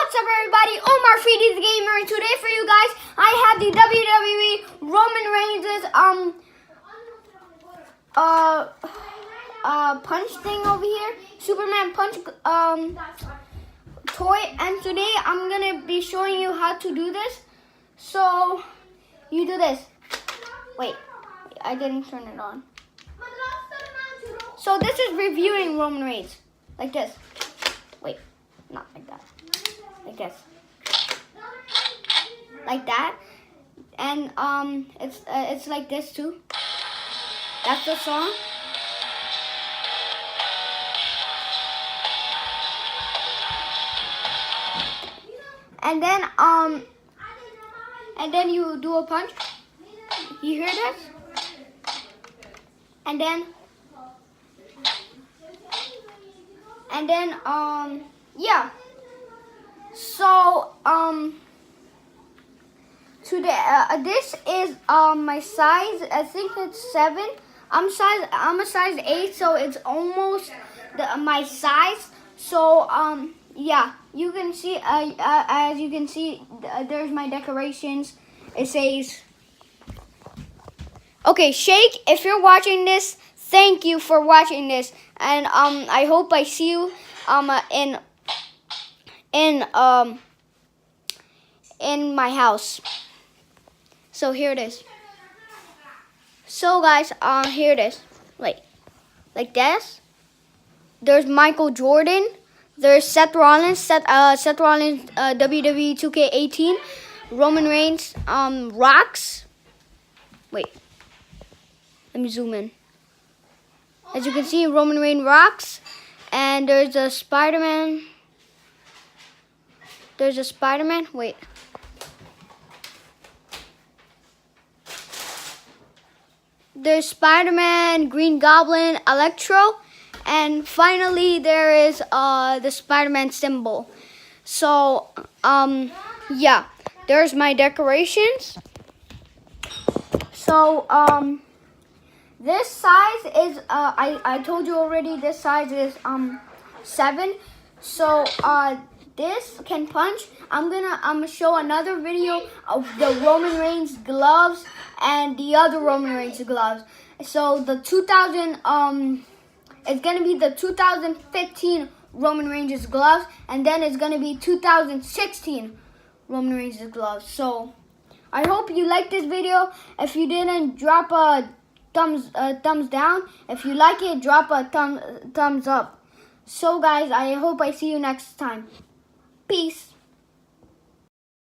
What's up, everybody? Omar Afridi the gamer, and today for you guys, I have the WWE Roman Reigns' punch thing over here, Superman punch toy, and today I'm gonna be showing you how to do this. So you do this. Wait, I didn't turn it on. So this is reviewing Roman Reigns, like this. Wait, not like that. Like this. Like that. And it's like this too. That's the song. And then you do a punch. You hear this? And then yeah. So today this is my size. I think it's 7. I'm a size 8, so it's almost my size. So yeah, you can see as you can see, there's my decorations. It says, okay, Shake, if you're watching this, thank you for watching this, and I hope I see you in my house. So here it is. So guys, here it is. Like this. There's Michael Jordan. There's Seth Rollins. Seth Rollins, WWE 2K18. Roman Reigns, rocks. Wait. Let me zoom in. As you can see, Roman Reigns rocks. And there's a Spider-Man. There's a Spider-Man. Wait. There's Spider-Man, Green Goblin, Electro. And finally, there is the Spider-Man symbol. So, yeah. There's my decorations. So, this size is, I told you already, this size is 7. So this can punch. I'm gonna show another video of the Roman Reigns gloves and the other Roman Reigns gloves. So the it's gonna be the 2015 Roman Reigns gloves, and then it's gonna be 2016 Roman Reigns gloves. So I hope you liked this video. If you didn't, drop a thumbs down. If you like it, drop a thumbs up. So guys, I hope I see you next time. Peace.